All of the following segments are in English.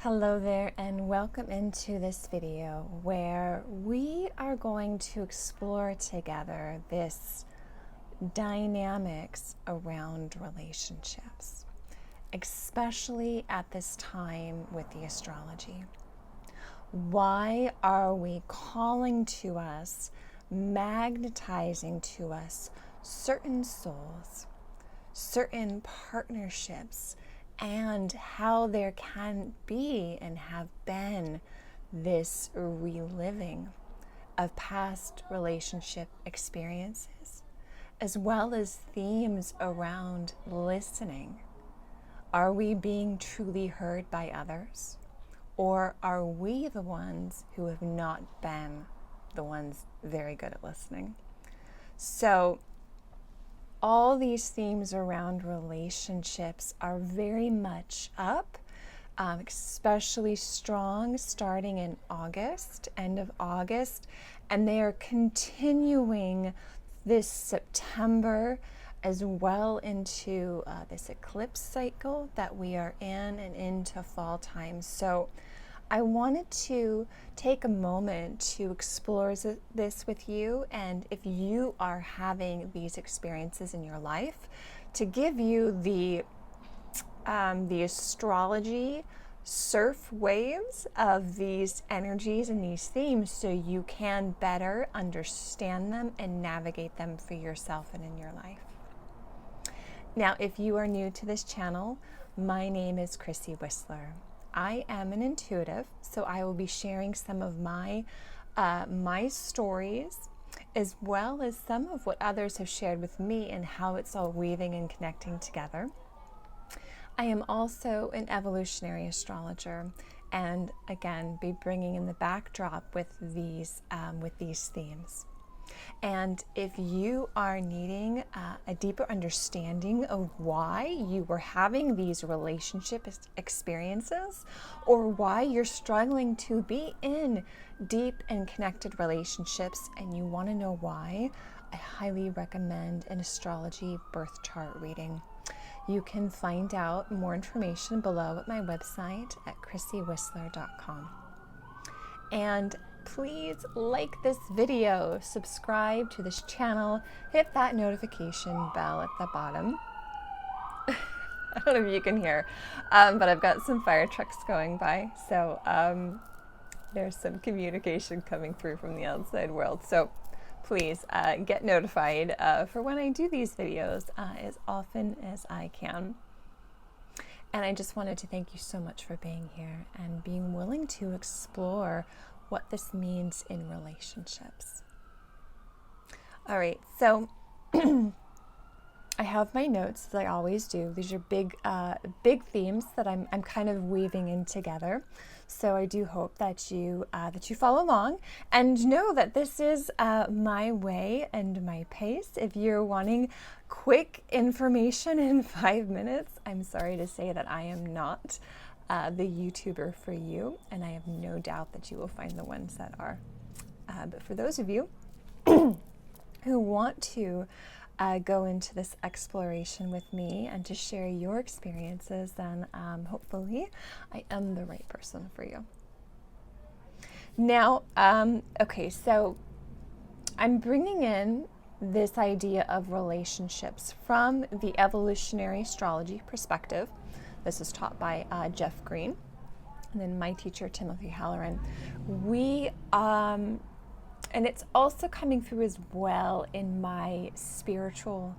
Hello there and welcome into this video where we are going to explore together this dynamics around relationships, especially at this time with the astrology. Why are we calling to us, magnetizing to us certain souls, certain partnerships, and how there can be and have been this reliving of past relationship experiences, as well as themes around listening. Are we being truly heard by others? Or are we the ones who have not been the ones very good at listening? So all these themes around relationships are very much up, especially strong starting in August, end of August, and they are continuing this September as well into this eclipse cycle that we are in and into fall time. So I wanted to take a moment to explore this with you, and if you are having these experiences in your life, to give you the astrology surf waves of these energies and these themes so you can better understand them and navigate them for yourself and in your life. Now, if you are new to this channel, my name is Chrissy Wissler. I am an intuitive, so I will be sharing some of my stories, as well as some of what others have shared with me and how it's all weaving and connecting together. I am also an evolutionary astrologer, and again, be bringing in the backdrop with these themes. And if you are needing a deeper understanding of why you were having these relationship experiences, or why you're struggling to be in deep and connected relationships and you want to know why, I highly recommend an astrology birth chart reading. You can find out more information below at my website at chrissywissler.com. And please like this video, subscribe to this channel, hit that notification bell at the bottom. I don't know if you can hear, but I've got some fire trucks going by, so there's some communication coming through from the outside world. So please get notified for when I do these videos as often as I can. And I just wanted to thank you so much for being here and being willing to explore what this means in relationships. All right, so I have my notes, as I always do. These are big themes that I'm kind of weaving in together. So I do hope that you follow along and know that this is my way and my pace. If you're wanting quick information in 5 minutes, I'm sorry to say that I am not the YouTuber for you, and I have no doubt that you will find the ones that are. But for those of you who want to go into this exploration with me and to share your experiences, then hopefully I am the right person for you. Now, okay, so I'm bringing in this idea of relationships from the evolutionary astrology perspective. This is taught by Jeff Green, and then my teacher, Timothy Halloran. And it's also coming through as well in my spiritual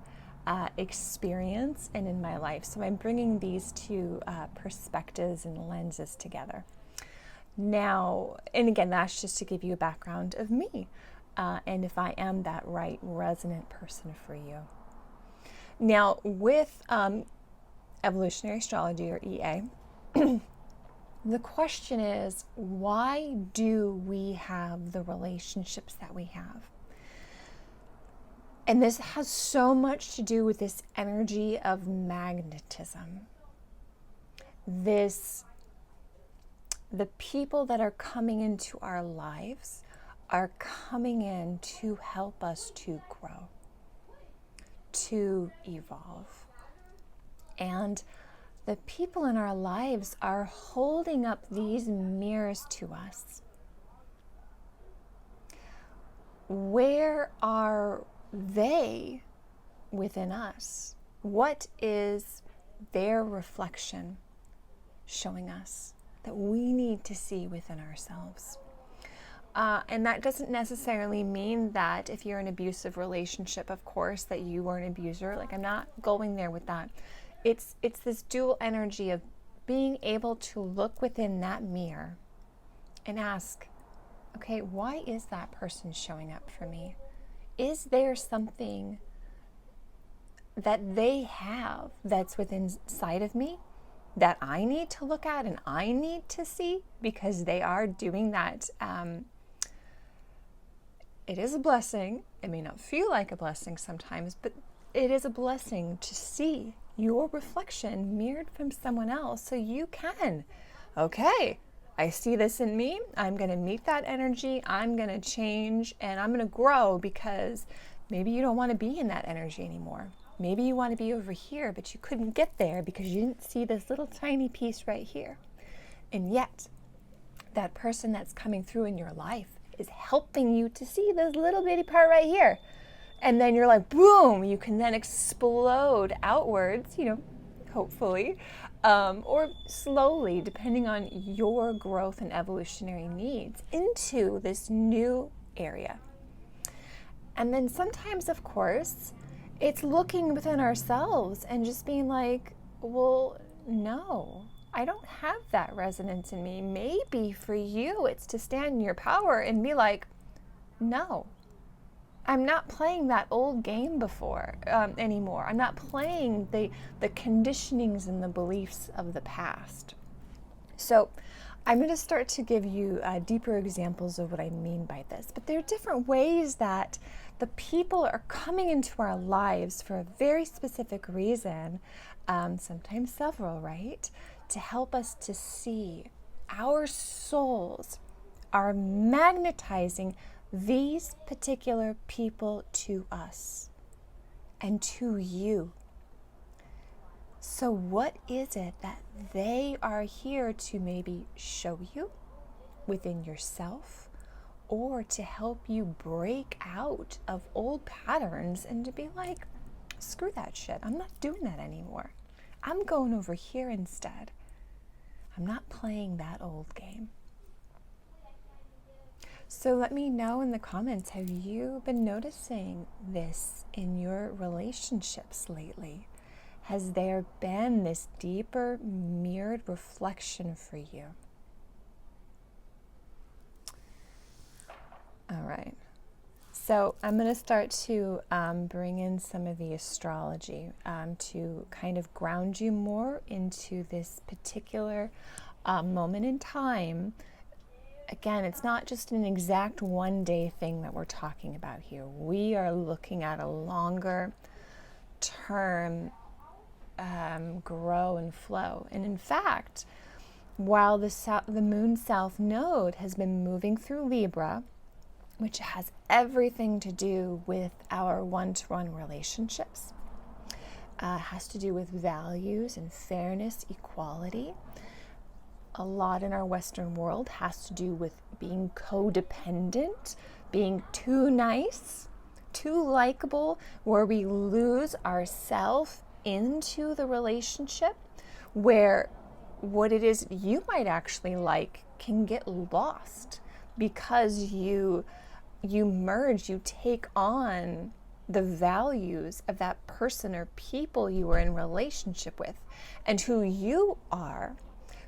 experience and in my life. So I'm bringing these two perspectives and lenses together. Now, and again, that's just to give you a background of me, and if I am that right resonant person for you. Now, with evolutionary astrology, or EA, the question is, why do we have the relationships that we have? And this has so much to do with this energy of magnetism. The people that are coming into our lives are coming in to help us to grow, to evolve. And the people in our lives are holding up these mirrors to us. Where are they within us? What is their reflection showing us that we need to see within ourselves? And that doesn't necessarily mean that if you're in an abusive relationship, of course, that you are an abuser. Like, I'm not going there with that. It's this dual energy of being able to look within that mirror and ask, okay, why is that person showing up for me? Is there something that they have that's within inside of me that I need to look at and I need to see? Because they are doing that. It is a blessing. It may not feel like a blessing sometimes, but it is a blessing to see your reflection mirrored from someone else, so you can, okay, I see this in me. I'm going to meet that energy. I'm going to change and I'm going to grow, because maybe you don't want to be in that energy anymore. Maybe you want to be over here, but you couldn't get there because you didn't see this little tiny piece right here. And yet, that person that's coming through in your life is helping you to see this little bitty part right here. And then you're like, boom, you can then explode outwards, hopefully, or slowly, depending on your growth and evolutionary needs, into this new area. And then sometimes, of course, it's looking within ourselves and just being like, well, no, I don't have that resonance in me. Maybe for you, it's to stand in your power and be like, no, I'm not playing that old game anymore. I'm not playing the conditionings and the beliefs of the past. So I'm going to start to give you deeper examples of what I mean by this. But there are different ways that the people are coming into our lives for a very specific reason, sometimes several, right? To help us to see our souls are magnetizing these particular people to us and to you. So what is it that they are here to maybe show you within yourself, or to help you break out of old patterns and to be like, screw that shit, I'm not doing that anymore. I'm going over here instead. I'm not playing that old game. So let me know in the comments, have you been noticing this in your relationships lately? Has there been this deeper mirrored reflection for you? All right. So I'm going to start to bring in some of the astrology to kind of ground you more into this particular moment in time. Again, it's not just an exact one-day thing that we're talking about here. We are looking at a longer term grow and flow. And in fact, while the moon south node has been moving through Libra, which has everything to do with our one-to-one relationships, has to do with values and fairness, equality. A lot in our Western world has to do with being codependent, being too nice, too likable, where we lose ourselves into the relationship, where what it is you might actually like can get lost because you merge, you take on the values of that person or people you are in relationship with, and who you are,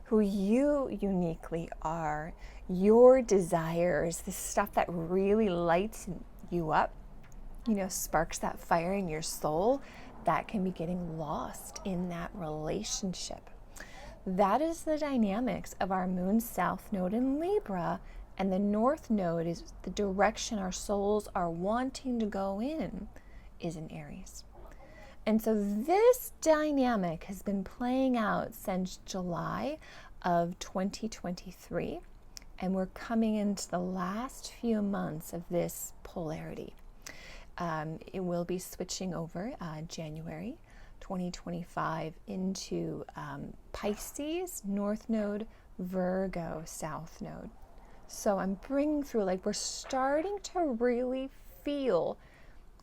who you uniquely are, your desires, the stuff that really lights you up, sparks that fire in your soul, that can be getting lost in that relationship. That is the dynamics of our moon south node in Libra, and the north node is the direction our souls are wanting to go in, is in Aries. And so this dynamic has been playing out since July of 2023, and we're coming into the last few months of this polarity. It will be switching over January 2025 into Pisces, North Node, Virgo, South Node. So I'm bringing through, like, we're starting to really feel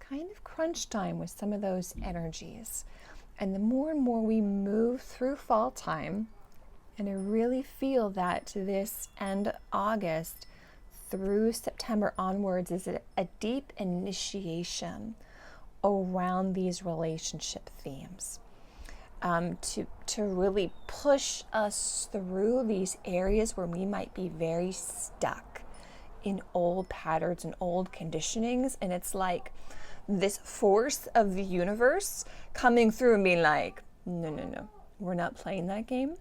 kind of crunch time with some of those energies. And the more and more we move through fall time, and I really feel that this end August through September onwards is a deep initiation around these relationship themes, to really push us through these areas where we might be very stuck in old patterns and old conditionings. And it's like this force of the universe coming through and being like, no, we're not playing that game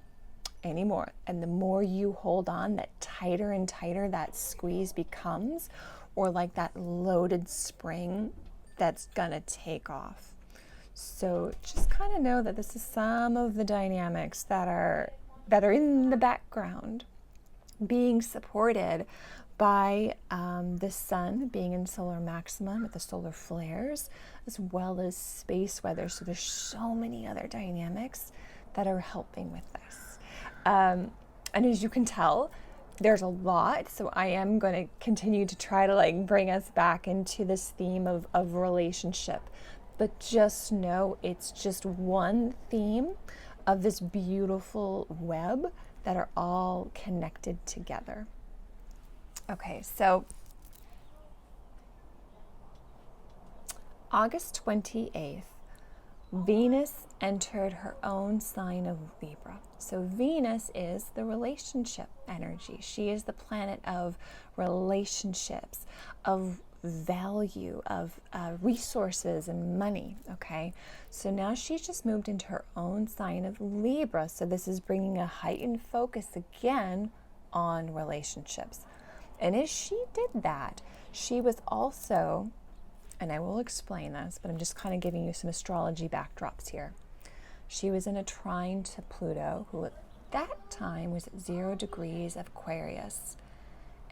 anymore. And the more you hold on, that tighter and tighter that squeeze becomes, or like that loaded spring that's gonna take off. So just kind of know that this is some of the dynamics that are in the background being supported by the sun being in solar maximum with the solar flares, as well as space weather. So there's so many other dynamics that are helping with this. And as you can tell, there's a lot. So I am going to continue to try to like bring us back into this theme of relationship. But just know it's just one theme of this beautiful web that are all connected together. Okay, so August 28th, Venus entered her own sign of Libra. So Venus is the relationship energy. She is the planet of relationships, of value, of resources and money. Okay, so now she's just moved into her own sign of Libra. So this is bringing a heightened focus again on relationships. And as she did that, she was also, and I will explain this, but I'm just kind of giving you some astrology backdrops here. She was in a trine to Pluto, who at that time was at 0 degrees of Aquarius.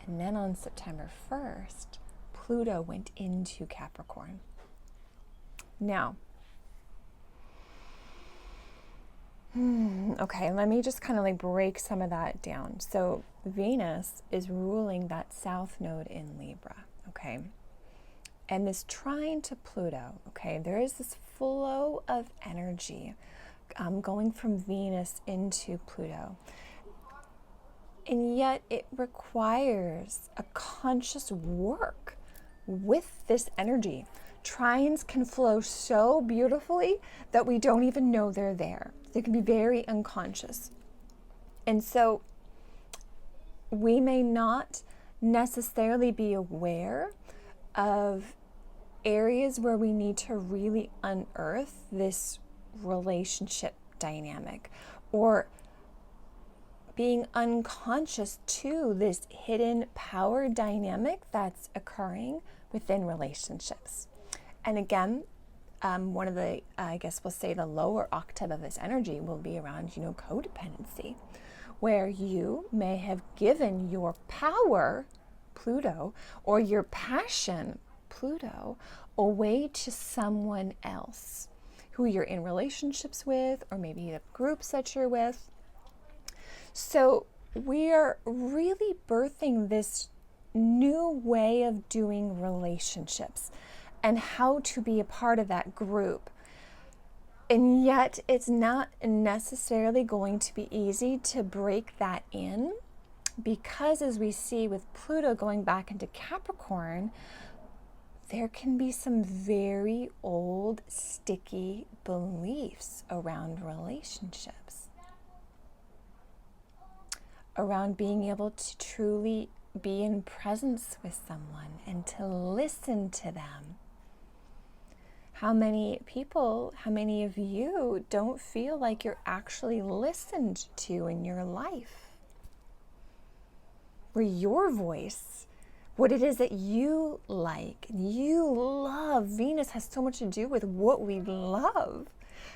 And then on September 1st, Pluto went into Capricorn. Now, okay, let me just kind of like break some of that down. So Venus is ruling that south node in Libra, okay? And this trine to Pluto, okay, there is this flow of energy going from Venus into Pluto. And yet it requires a conscious work with this energy. Trines can flow so beautifully that we don't even know they're there. They can be very unconscious. And so we may not necessarily be aware of areas where we need to really unearth this relationship dynamic, or being unconscious to this hidden power dynamic that's occurring within relationships. And again, one of the, I guess we'll say the lower octave of this energy will be around, codependency, where you may have given your power, Pluto, or your passion, Pluto, away to someone else who you're in relationships with, or maybe the groups that you're with. So we are really birthing this new way of doing relationships and how to be a part of that group. And yet it's not necessarily going to be easy to break that in, because as we see with Pluto going back into Capricorn, there can be some very old, sticky beliefs around relationships, around being able to truly be in presence with someone and to listen to them. How many people, how many of you don't feel like you're actually listened to in your life? Where your voice, what it is that you like, you love. Venus has so much to do with what we love,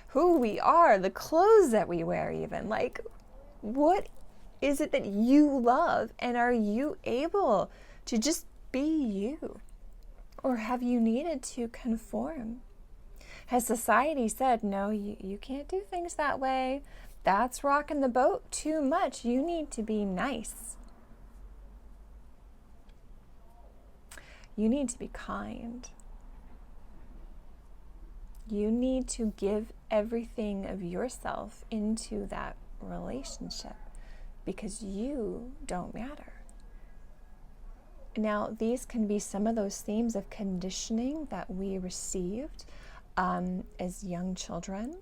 who we are, the clothes that we wear even. Like, what is it that you love? And are you able to just be you? Or have you needed to conform? Has society said, no, you can't do things that way? That's rocking the boat too much. You need to be nice. You need to be kind. You need to give everything of yourself into that relationship because you don't matter. Now, these can be some of those themes of conditioning that we received as young children.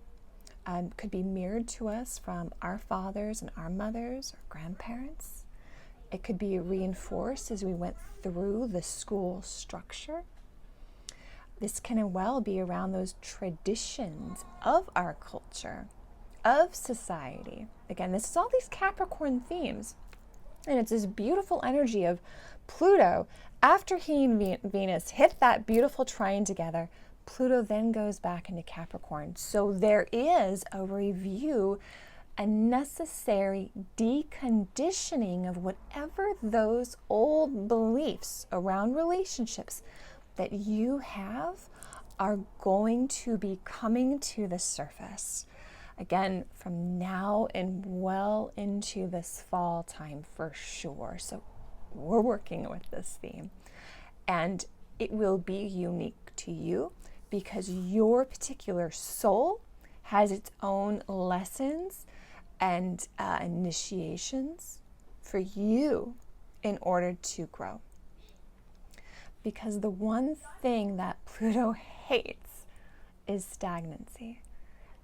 Could be mirrored to us from our fathers and our mothers or grandparents. It could be reinforced as we went through the school structure. This can well be around those traditions of our culture, of society. Again, this is all these Capricorn themes. And it's this beautiful energy of Pluto. After he and Venus hit that beautiful trine together, Pluto then goes back into Capricorn. So there is a review, a necessary deconditioning of whatever those old beliefs around relationships that you have are going to be coming to the surface. Again, from now and well into this fall time for sure. So we're working with this theme. And it will be unique to you because your particular soul has its own lessons and initiations for you in order to grow. Because the one thing that Pluto hates is stagnancy.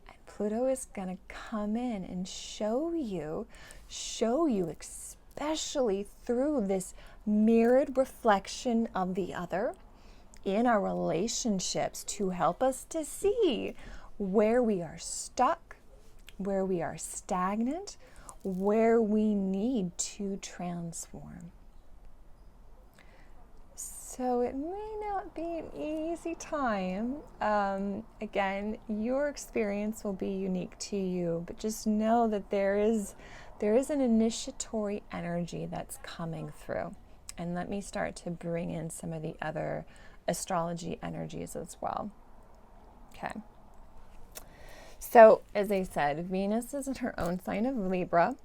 And Pluto is going to come in and show you especially through this mirrored reflection of the other in our relationships to help us to see where we are stuck, where we are stagnant, where we need to transform. So it may not be an easy time. Again, your experience will be unique to you, but just know that there is an initiatory energy that's coming through. And let me start to bring in some of the other astrology energies as well. Okay. So, as I said, Venus is in her own sign of Libra,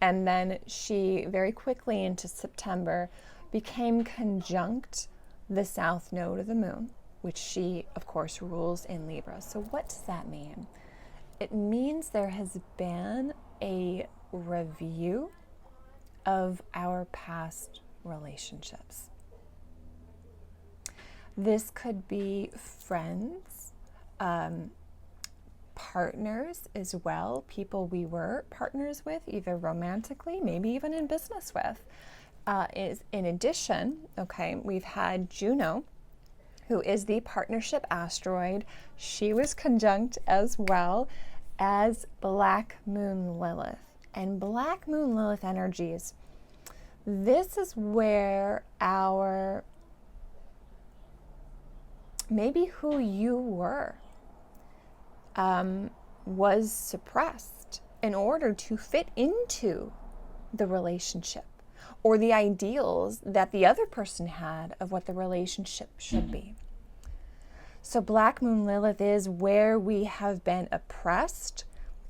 and then she very quickly into September became conjunct the south node of the moon, which she, of course, rules in Libra. So what does that mean? It means there has been a review of our past relationships. This could be friends, partners as well, people we were partners with, either romantically, maybe even in business with. Is in addition, okay, we've had Juno, who is the partnership asteroid. She was conjunct as well as Black Moon Lilith. And Black Moon Lilith energies, this is where our, maybe who you were, was suppressed in order to fit into the relationship, or the ideals that the other person had of what the relationship should be. So Black Moon Lilith is where we have been oppressed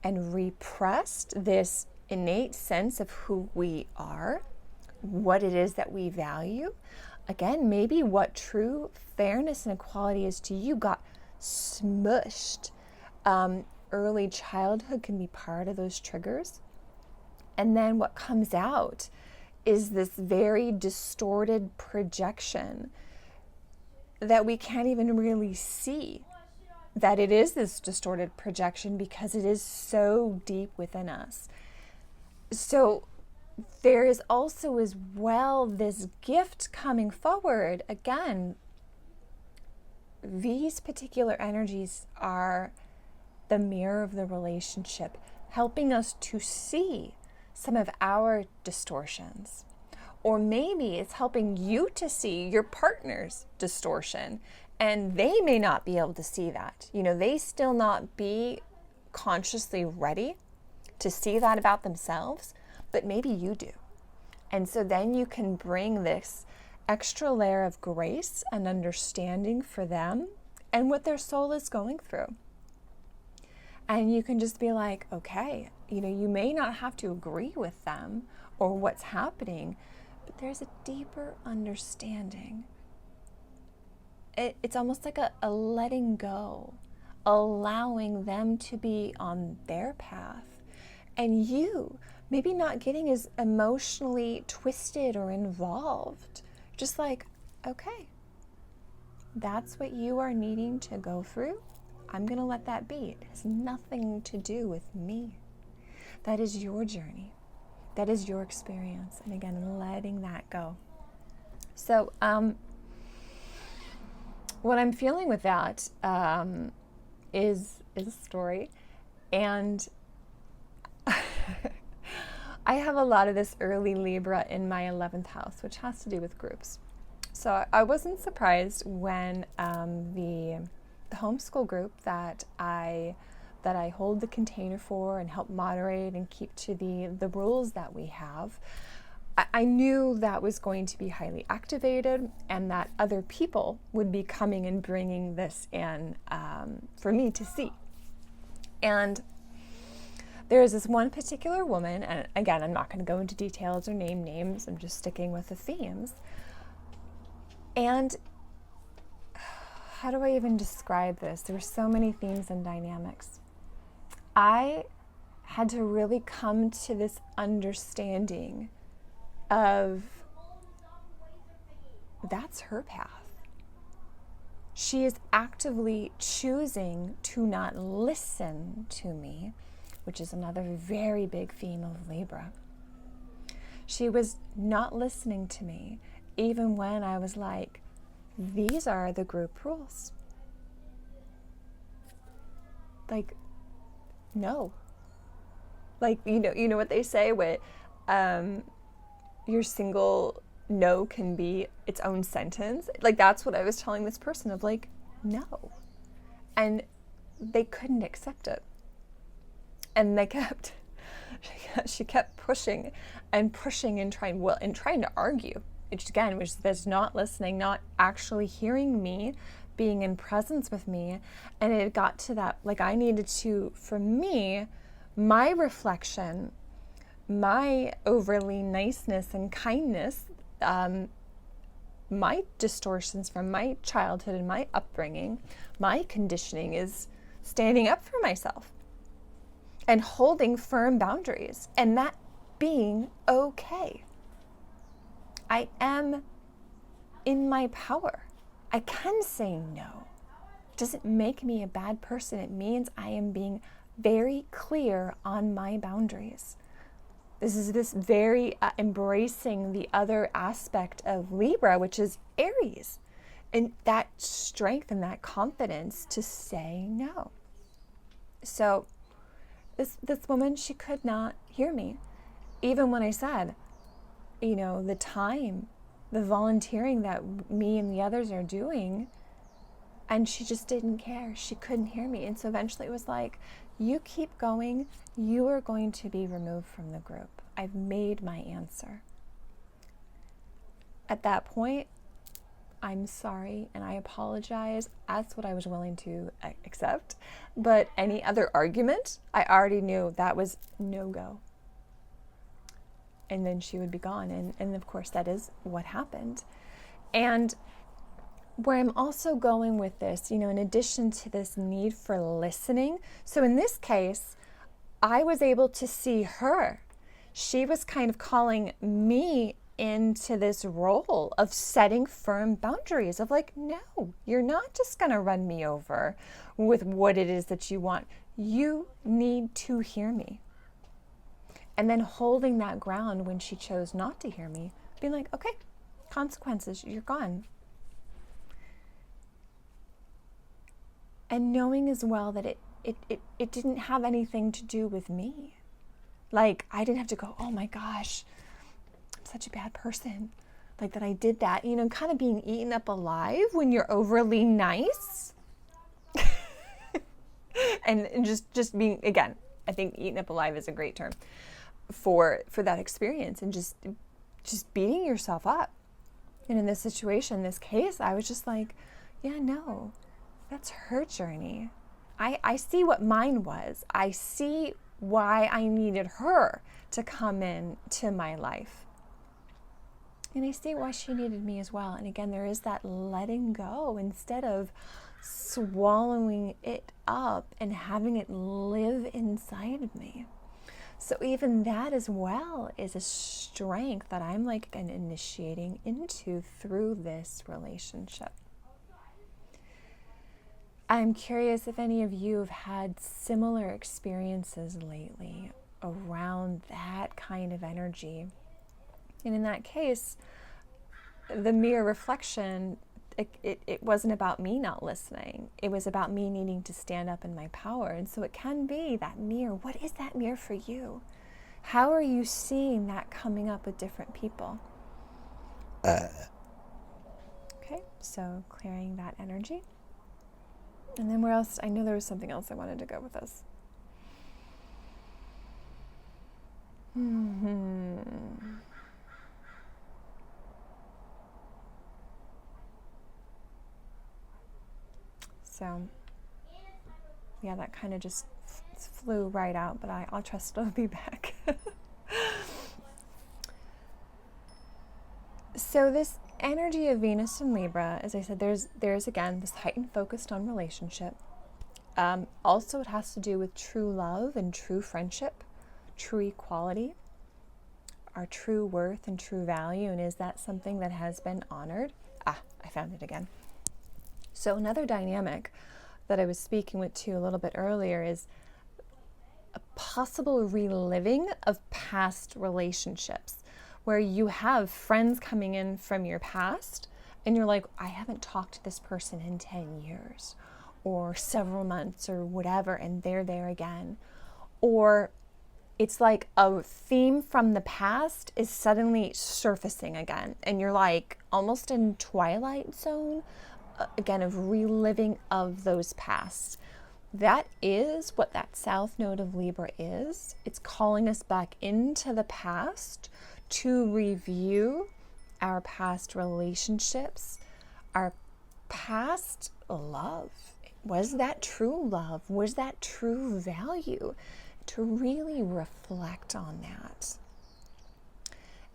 and repressed this innate sense of who we are, what it is that we value. Again, maybe what true fairness and equality is to you got smushed. Early childhood can be part of those triggers. And then what comes out is this very distorted projection that we can't even really see that it is this distorted projection because it is so deep within us. So there is also as well this gift coming forward. Again, these particular energies are the mirror of the relationship, helping us to see some of our distortions. Or maybe it's helping you to see your partner's distortion, and they may not be able to see that. You know, they still not be consciously ready to see that about themselves, but maybe you do. And so then you can bring this extra layer of grace and understanding for them and what their soul is going through. And you can just be like, okay, you know, you may not have to agree with them or what's happening, but there's a deeper understanding. It's almost like a letting go, allowing them to be on their path, and you maybe not getting as emotionally twisted or involved. Just like, okay, that's what you are needing to go through. I'm going to let that be. It has nothing to do with me. That is your journey. That is your experience. And again, letting that go. So, what I'm feeling with that is a story. And I have a lot of this early Libra in my 11th house, which has to do with groups. So I wasn't surprised when the homeschool group that I hold the container for and help moderate and keep to the rules that we have, I knew that was going to be highly activated and that other people would be coming and bringing this in for me to see. And there is this one particular woman, and again, I'm not going to go into details or name names, I'm just sticking with the themes. And how do I even describe this? There were so many themes and dynamics. I had to really come to this understanding of that's her path. She is actively choosing to not listen to me, which is another very big theme of Libra. She was not listening to me, even when I was like, these are the group rules. Like, no. Like, you know what they say with your single no can be its own sentence. Like, that's what I was telling this person of like, no. And they couldn't accept it. And she kept pushing and trying to argue. Which again was this not listening, not actually hearing me, being in presence with me. And it got to that, like I needed to, for me, my reflection, my overly niceness and kindness, my distortions from my childhood and my upbringing, my conditioning is standing up for myself and holding firm boundaries and that being okay. I am in my power. I can say no. It doesn't make me a bad person. It means I am being very clear on my boundaries. This is this very embracing the other aspect of Libra, which is Aries, and that strength and that confidence to say no. So this woman, she could not hear me, even when I said, the volunteering that me and the others are doing, and she just didn't care. She couldn't hear me. And so eventually it was like, you keep going, you are going to be removed from the group. I've made my answer. At that point, I'm sorry and I apologize. That's what I was willing to accept. But any other argument, I already knew that was no-go. And then she would be gone. And of course, that is what happened. And where I'm also going with this, in addition to this need for listening. So in this case, I was able to see her. She was kind of calling me into this role of setting firm boundaries of like, no, you're not just going to run me over with what it is that you want. You need to hear me. And then holding that ground when she chose not to hear me, being like, okay, consequences, you're gone. And knowing as well that it didn't have anything to do with me. Like, I didn't have to go, oh my gosh, I'm such a bad person. Like that I did that, kind of being eaten up alive when you're overly nice. and just being, again, I think eaten up alive is a great term for that experience, and just beating yourself up. And in this situation, this case, I was just like, yeah, no, That's her journey. I see what mine was. I see why I needed her to come in to my life. And I see why she needed me as well. And again, there is that letting go instead of swallowing it up and having it live inside of me. So even that as well is a strength that I'm like initiating into through this relationship. I'm curious if any of you have had similar experiences lately around that kind of energy. And in that case, the mirror reflection, it wasn't about me not listening. It was about me needing to stand up in my power. And so it can be that mirror. What is that mirror for you? How are you seeing that coming up with different people? Okay, so clearing that energy. And then where else? I know there was something else I wanted to go with this. So, yeah, that kind of just flew right out, but I'll trust it'll be back. So this energy of Venus and Libra, as I said, there's again this heightened focus on relationship. Also, it has to do with true love and true friendship, true equality, our true worth and true value, and is that something that has been honored? I found it again. So another dynamic that I was speaking with too a little bit earlier is a possible reliving of past relationships where you have friends coming in from your past and you're like, I haven't talked to this person in 10 years or several months or whatever, and they're there again. Or it's like a theme from the past is suddenly surfacing again and you're like almost in Twilight Zone, again, of reliving of those pasts. That is what that South Node of Libra is. It's calling us back into the past to review our past relationships, our past love. Was that true love? Was that true value? To really reflect on that.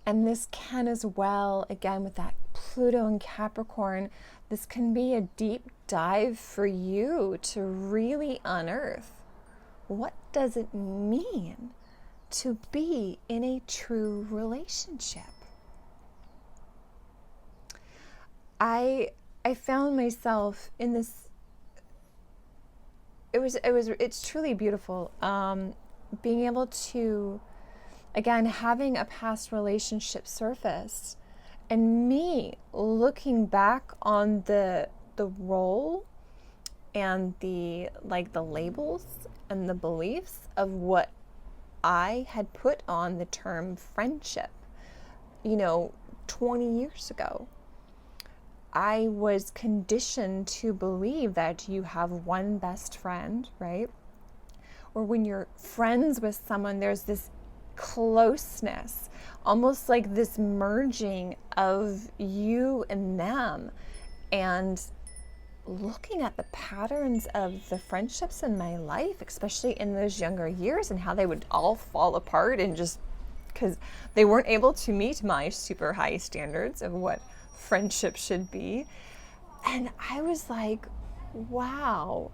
And this can as well, again, with that Pluto and Capricorn, this can be a deep dive for you to really unearth what does it mean to be in a true relationship. I found myself in this. It's truly beautiful. Being able to, again, having a past relationship surface, and me looking back on the role and the labels and the beliefs of what I had put on the term friendship, 20 years ago. I was conditioned to believe that you have one best friend, right? Or when you're friends with someone, there's this closeness, almost like this merging of you and them. And looking at the patterns of the friendships in my life, especially in those younger years, and how they would all fall apart and just because they weren't able to meet my super high standards of what friendship should be. And I was like, wow,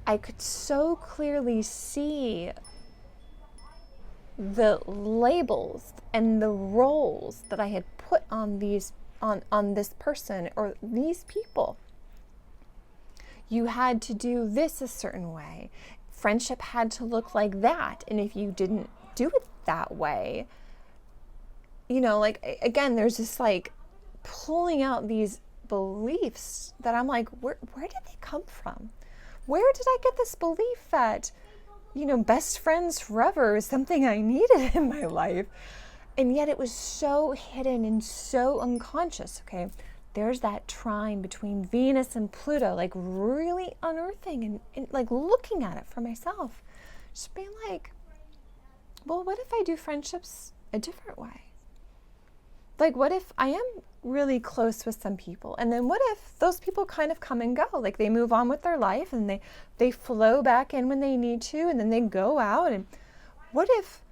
I could so clearly see the labels and the roles that I had put on these on this person or these people. You had to do this a certain way. Friendship had to look like that. And if you didn't do it that way, again, there's this pulling out these beliefs that I'm like, where did they come from? Where did I get this belief that, best friends forever is something I needed in my life? And yet it was so hidden and so unconscious, okay? There's that trine between Venus and Pluto, really unearthing and looking at it for myself. Just being like, well, what if I do friendships a different way? Like, what if I am really close with some people, and then what if those people kind of come and go? Like, they move on with their life, and they flow back in when they need to, and then they go out. And what if,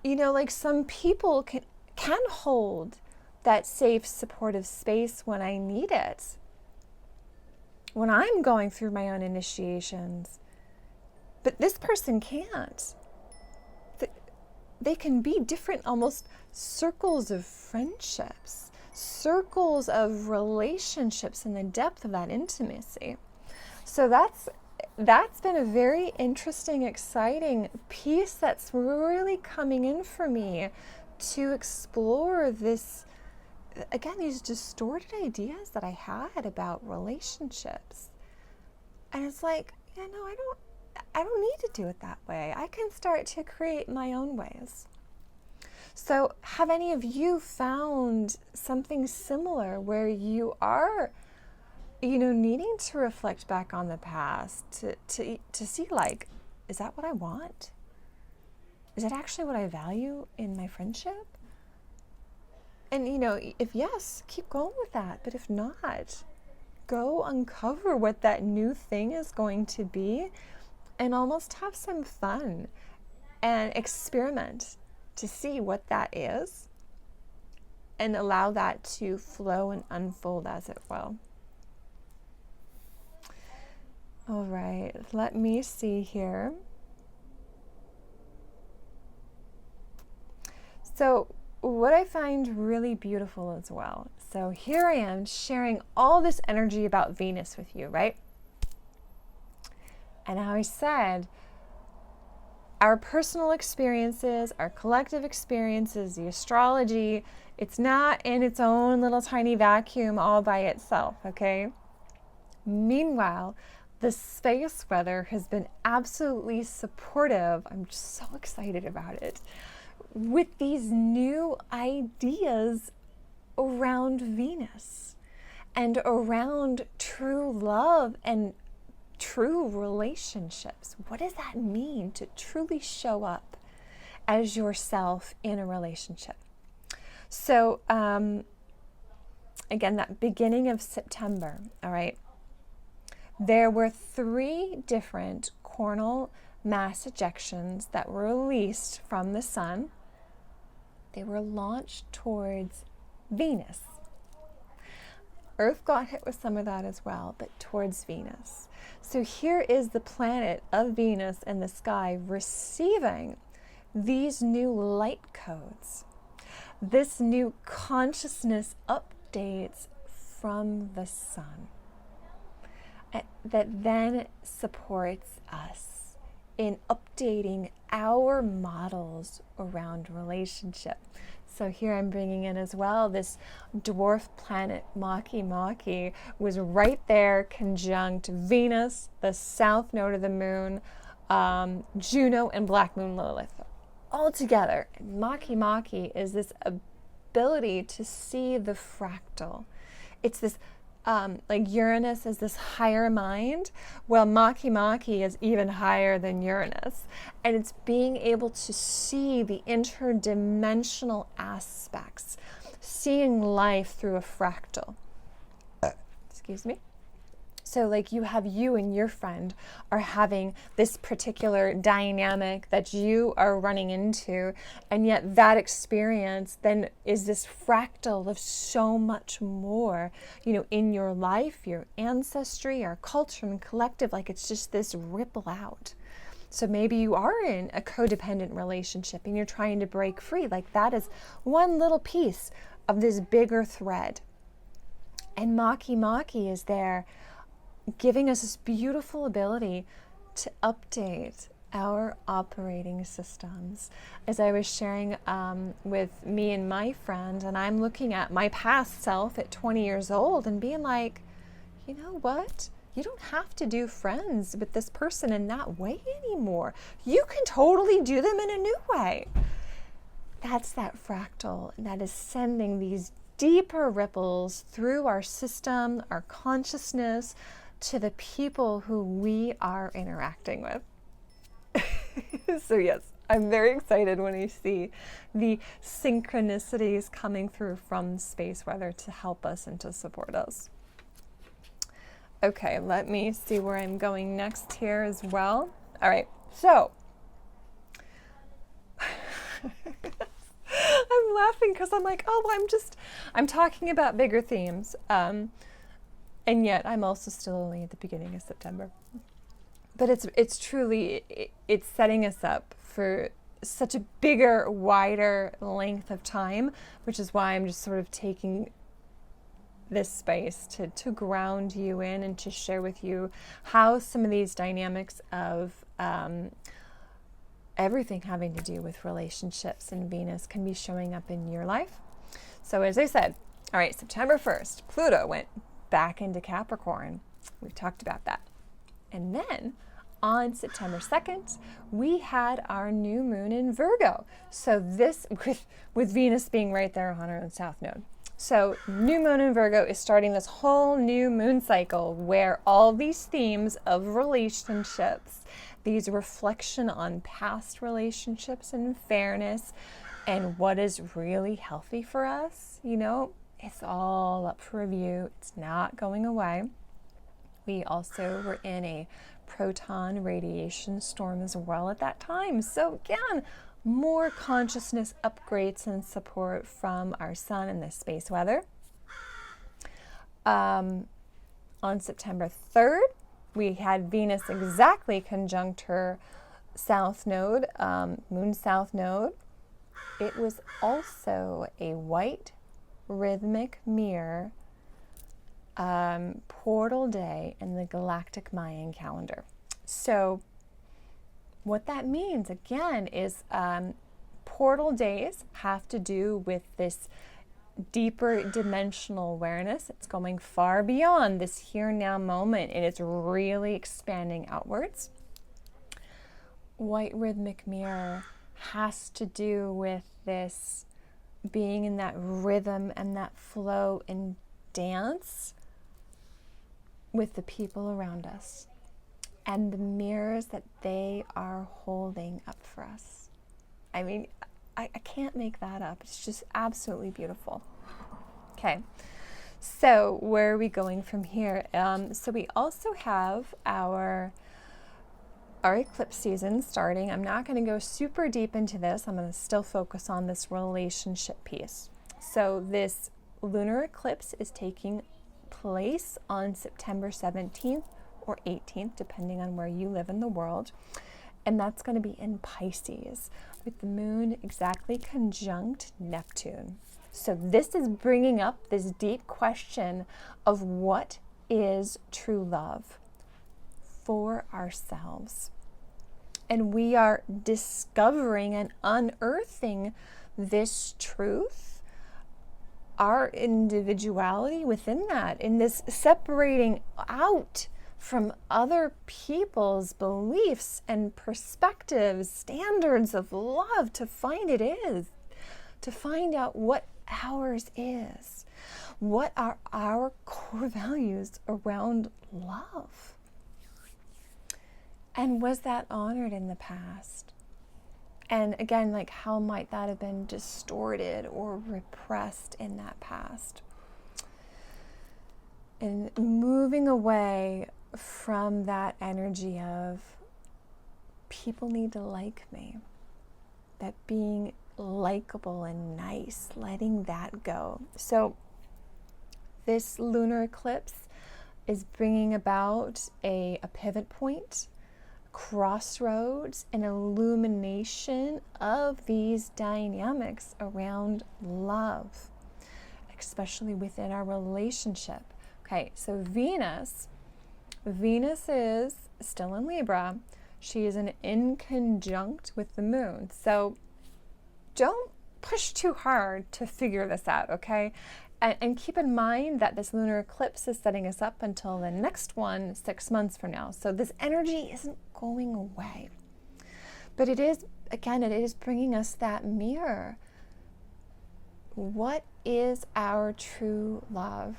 like, some people can hold that safe, supportive space when I need it, when I'm going through my own initiations, but this person can't. They can be different, almost circles of friendships, circles of relationships, and the depth of that intimacy. So that's been a very interesting, exciting piece that's really coming in for me to explore this, again, these distorted ideas that I had about relationships. And it's like, I don't need to do it that way. I can start to create my own ways. So have any of you found something similar where you are, needing to reflect back on the past to see, like, is that what I want? Is that actually what I value in my friendship? And, if yes, keep going with that. But if not, go uncover what that new thing is going to be and almost have some fun and experiment to see what that is and allow that to flow and unfold as it will. All right, let me see here. So what I find really beautiful as well. So here I am sharing all this energy about Venus with you, right? And how I said, our personal experiences, our collective experiences, the astrology, it's not in its own little tiny vacuum all by itself, okay? Meanwhile, the space weather has been absolutely supportive. I'm just so excited about it. With these new ideas around Venus and around true love and true relationships. What does that mean to truly show up as yourself in a relationship? So, again, that beginning of September, all right, there were 3 different coronal mass ejections that were released from the sun. They were launched towards Venus. Earth got hit with some of that as well, but towards Venus. So here is the planet of Venus in the sky receiving these new light codes, this new consciousness updates from the sun that then supports us in updating our models around relationship. So here I'm bringing in as well this dwarf planet Maki was right there conjunct Venus, the south node of the moon, Juno, and Black Moon Lilith all together. And Maki is this ability to see the fractal. It's this like Uranus is this higher mind. Well, Maki is even higher than Uranus. And it's being able to see the interdimensional aspects, seeing life through a fractal. Excuse me. So like you and your friend are having this particular dynamic that you are running into, and yet that experience then is this fractal of so much more, in your life, your ancestry, our culture and collective, like it's just this ripple out. So maybe you are in a codependent relationship and you're trying to break free. Like that is one little piece of this bigger thread. And Maki is there giving us this beautiful ability to update our operating systems. As I was sharing with me and my friend, and I'm looking at my past self at 20 years old and being like, you know what? You don't have to do friends with this person in that way anymore. You can totally do them in a new way. That's that fractal that is sending these deeper ripples through our system, our consciousness, to the people who we are interacting with. So yes, I'm very excited when I see the synchronicities coming through from space weather to help us and to support us. Okay, let me see where I'm going next here as well. All right, so I'm laughing because I'm like, oh, I'm talking about bigger themes. And yet I'm also still only at the beginning of September. But it's truly, it's setting us up for such a bigger, wider length of time, which is why I'm just sort of taking this space to ground you in and to share with you how some of these dynamics of everything having to do with relationships and Venus can be showing up in your life. So as I said, all right, September 1st, Pluto went back into Capricorn. We've talked about that. And then on September 2nd, we had our new moon in Virgo. So this, with Venus being right there on her own south node. So new moon in Virgo is starting this whole new moon cycle where all these themes of relationships, these reflection on past relationships and fairness and what is really healthy for us, you know, it's all up for review. It's not going away. We also were in a proton radiation storm as well at that time. So again, more consciousness upgrades and support from our sun and the space weather. On September 3rd, we had Venus exactly conjunct her south node, moon south node. It was also a white rhythmic mirror portal day in the galactic Mayan calendar. So what that means, again, is portal days have to do with this deeper dimensional awareness. It's going far beyond this here now moment, and it's really expanding outwards. White rhythmic mirror has to do with this being in that rhythm and that flow and dance with the people around us and the mirrors that they are holding up for us. I mean, I can't make that up. It's just absolutely beautiful. Okay, so where are we going from here? So we also have our eclipse season starting. I'm not going to go super deep into this. I'm going to still focus on this relationship piece. So this lunar eclipse is taking place on September 17th or 18th, depending on where you live in the world. And that's going to be in Pisces, with the moon exactly conjunct Neptune. So this is bringing up this deep question of what is true love for ourselves. And we are discovering and unearthing this truth, our individuality within that, in this separating out from other people's beliefs and perspectives, standards of love, to find out what ours is. What are our core values around love? And was that honored in the past? And again, like, how might that have been distorted or repressed in that past? And moving away from that energy of people need to like me, that being likable and nice, letting that go. So this lunar eclipse is bringing about a pivot point, crossroads, an illumination of these dynamics around love, especially within our relationship. Okay, so Venus is still in Libra. She is in conjunct with the moon. So don't push too hard to figure this out, okay? And keep in mind that this lunar eclipse is setting us up until the next one 6 months from now. So this energy isn't going away. But it is, again, it is bringing us that mirror. What is our true love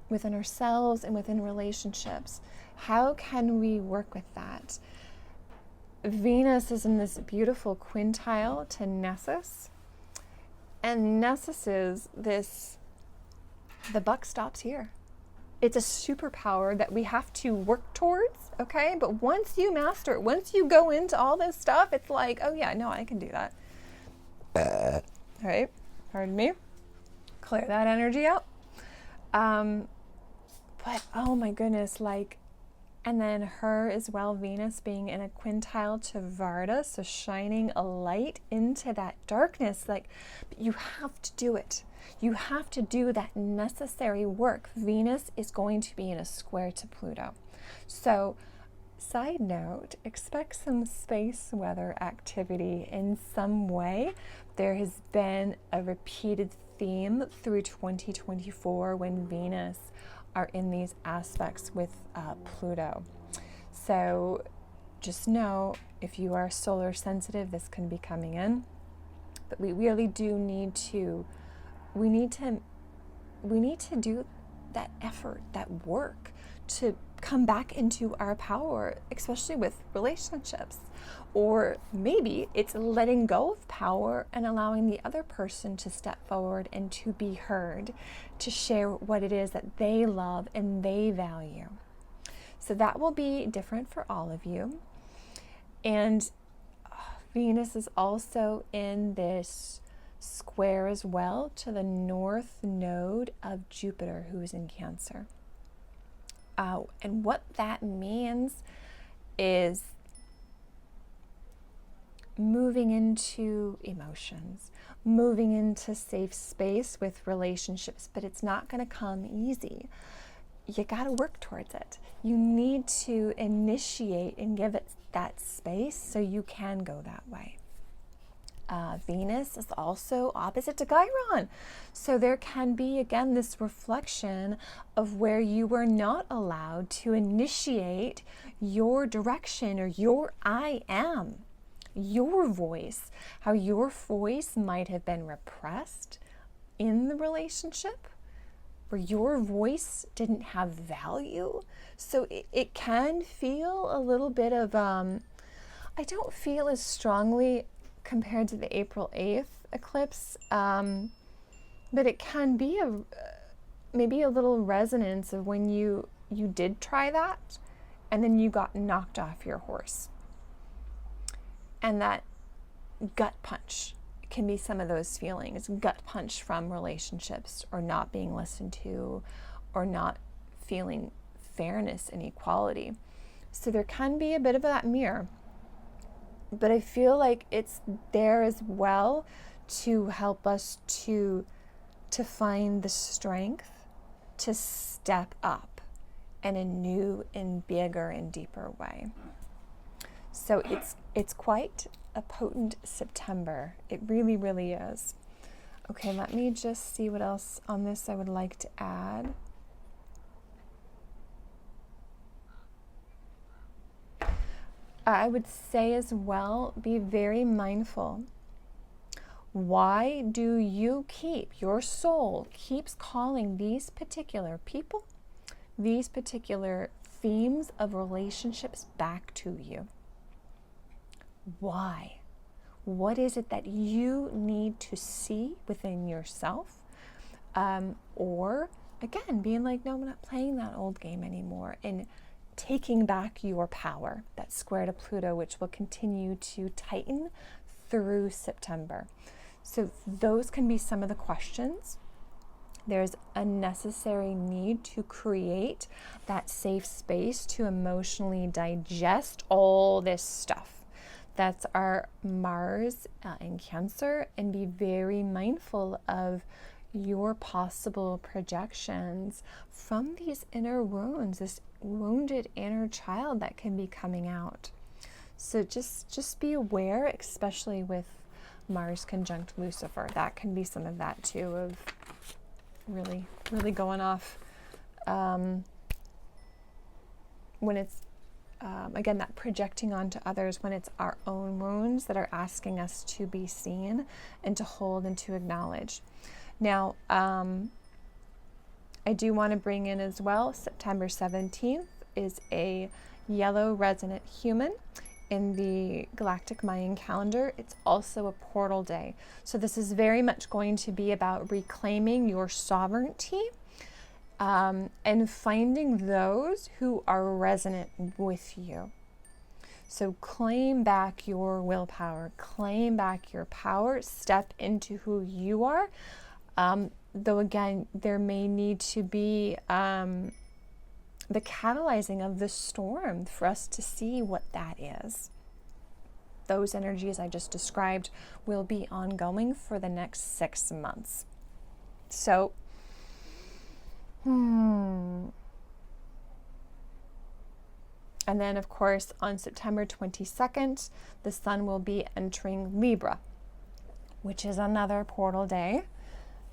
within ourselves and within relationships? How can we work with that? Venus is in this beautiful quintile to Nessus. And Nessus is this, the buck stops here. It's a superpower that we have to work towards, okay? But once you master it, once you go into all this stuff, it's like, oh yeah, no, I can do that. All right, pardon me. Clear that energy out. But oh my goodness, like, and then her as well, Venus being in a quintile to Varda, so shining a light into that darkness. Like, you have to do it. You have to do that necessary work. Venus is going to be in a square to Pluto. So, side note, expect some space weather activity in some way. There has been a repeated theme through 2024 when Venus are in these aspects with Pluto. So just know, if you are solar sensitive, this can be coming in. But we really do need to, we need to do that effort, that work to come back into our power, especially with relationships. Or maybe it's letting go of power and allowing the other person to step forward and to be heard, to share what it is that they love and they value. So that will be different for all of you. And Venus is also in this square as well to the north node of Jupiter, who is in Cancer. And what that means is moving into emotions, moving into safe space with relationships, but it's not going to come easy. You got to work towards it. You need to initiate and give it that space so you can go that way. Venus is also opposite to Chiron. So there can be, again, this reflection of where you were not allowed to initiate your direction or your I am, your voice, how your voice might have been repressed in the relationship, where your voice didn't have value. So it can feel a little bit of, I don't feel as strongly compared to the April 8th eclipse, but it can be maybe a little resonance of when you did try that and then you got knocked off your horse. And that gut punch can be some of those feelings, gut punch from relationships or not being listened to or not feeling fairness and equality. So there can be a bit of that mirror. But I feel like it's there as well to help us to find the strength to step up in a new and bigger and deeper way. So it's quite a potent September. It really, really is. Okay, let me just see what else on this I would like to add. I would say as well, be very mindful. Why do you your soul keeps calling these particular people, these particular themes of relationships back to you? Why? What is it that you need to see within yourself? Or again, being like, no, I'm not playing that old game anymore. And taking back your power, that square to Pluto, which will continue to tighten through September. So those can be some of the questions. There's a necessary need to create that safe space to emotionally digest all this stuff. That's our Mars in Cancer, and be very mindful of your possible projections from these inner wounds, this wounded inner child that can be coming out. So just be aware, especially with Mars conjunct Lucifer. That can be some of that too, of really, really going off when it's again, that projecting onto others when it's our own wounds that are asking us to be seen and to hold and to acknowledge. Now, I do want to bring in as well, September 17th is a yellow resonant human in the Galactic Mayan calendar, it's also a portal day. So this is very much going to be about reclaiming your sovereignty, and finding those who are resonant with you. So claim back your willpower, claim back your power, step into who you are. Though again, there may need to be the catalyzing of the storm for us to see what that is. Those energies I just described will be ongoing for the next 6 months. So, and then, of course, on September 22nd, the sun will be entering Libra, which is another portal day.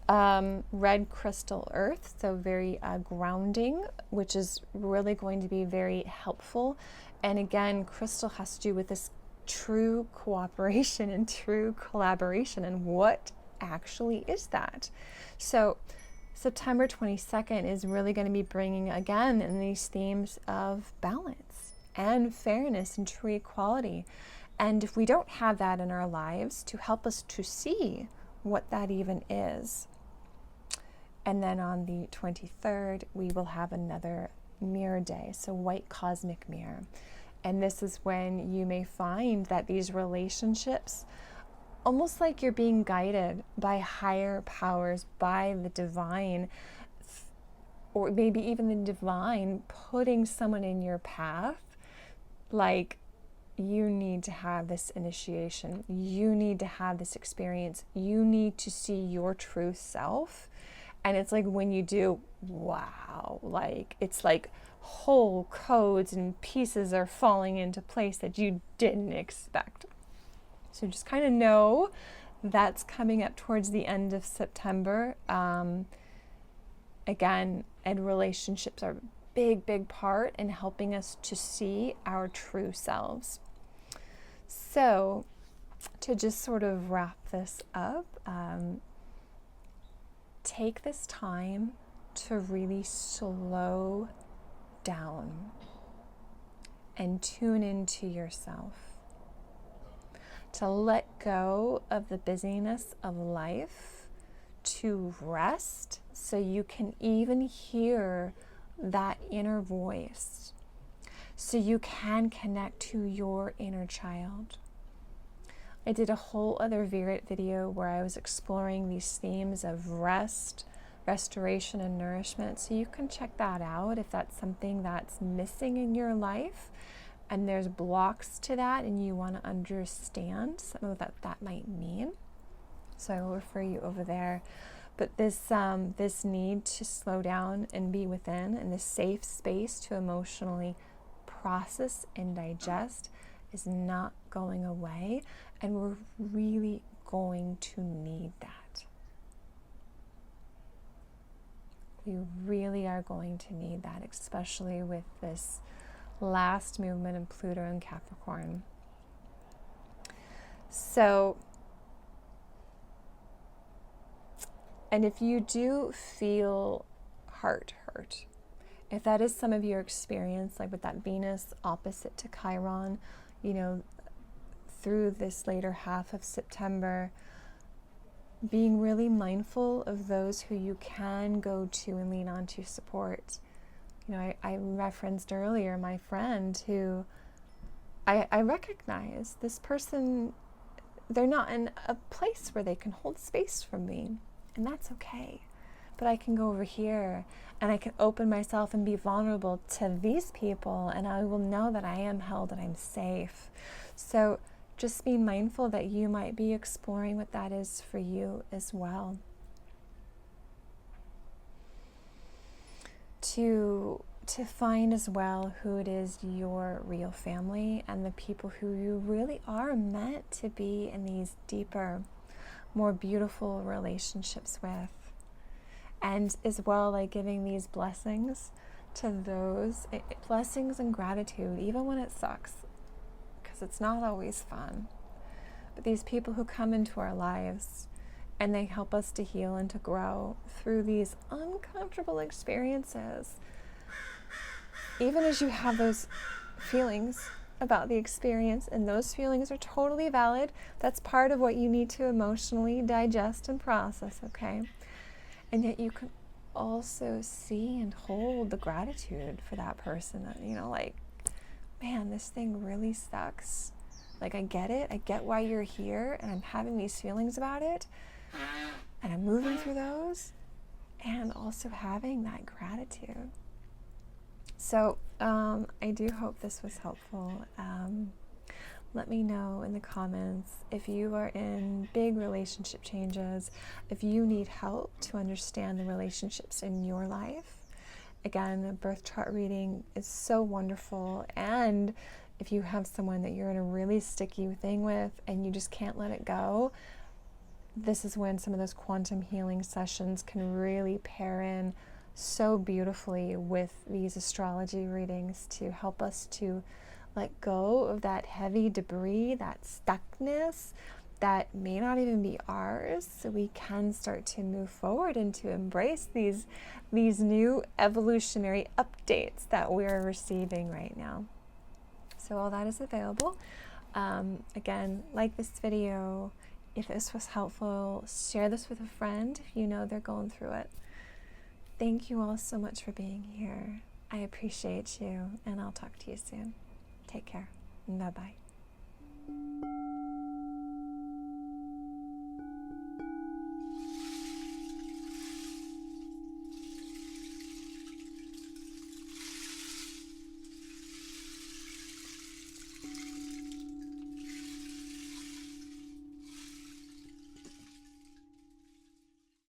Red crystal earth, so very grounding, which is really going to be very helpful. And again, crystal has to do with this true cooperation and true collaboration. And what actually is that? So September 22nd is really going to be bringing, again, in these themes of balance and fairness and true equality. And if we don't have that in our lives, to help us to see what that even is. And then on the 23rd, we will have another mirror day, so white cosmic mirror. And this is when you may find that these relationships, almost like you're being guided by higher powers, by the divine, or maybe even the divine putting someone in your path, like, you need to have this initiation, you need to have this experience, you need to see your true self. And it's like when you do, wow, like it's like whole codes and pieces are falling into place that you didn't expect. So just kind of know that's coming up towards the end of September. Again, and relationships are a big part in helping us to see our true selves. So to just sort of wrap this up, take this time to really slow down and tune into yourself, to let go of the busyness of life, to rest so you can even hear that inner voice, so you can connect to your inner child. I did a whole other video where I was exploring these themes of rest, restoration, and nourishment. So you can check that out if that's something that's missing in your life and there's blocks to that and you want to understand some of what that might mean. So I will refer you over there. But this need to slow down and be within, and this safe space to emotionally process and digest is not going away, and we're really going to need that. We really are going to need that, especially with this last movement in Pluto and Capricorn. So, and if you do feel heart hurt, if that is some of your experience, like with that Venus opposite to Chiron, you know, through this later half of September, being really mindful of those who you can go to and lean on to support. You know, I referenced earlier my friend who I recognize this person, they're not in a place where they can hold space for me, and that's okay. But I can go over here and I can open myself and be vulnerable to these people, and I will know that I am held and I'm safe. So just be mindful that you might be exploring what that is for you as well. To find as well who it is your real family and the people who you really are meant to be in these deeper, more beautiful relationships with. And as well, like giving these blessings to those, blessings and gratitude, even when it sucks, because it's not always fun. But these people who come into our lives and they help us to heal and to grow through these uncomfortable experiences. Even as you have those feelings, about the experience, and those feelings are totally valid. That's part of what you need to emotionally digest and process, okay? And yet you can also see and hold the gratitude for that person that, you know, like, man, this thing really sucks. Like, I get it. I get why you're here, and I'm having these feelings about it, and I'm moving through those, and also having that gratitude. So I do hope this was helpful. Let me know in the comments if you are in big relationship changes, if you need help to understand the relationships in your life. Again, a birth chart reading is so wonderful, and if you have someone that you're in a really sticky thing with and you just can't let it go, this is when some of those quantum healing sessions can really pair in so beautifully with these astrology readings to help us to let go of that heavy debris, that stuckness that may not even be ours, so we can start to move forward and to embrace these new evolutionary updates that we're receiving right now. So all that is available. Again, like this video. If this was helpful, share this with a friend if you know they're going through it. Thank you all so much for being here. I appreciate you, and I'll talk to you soon. Take care. Bye-bye.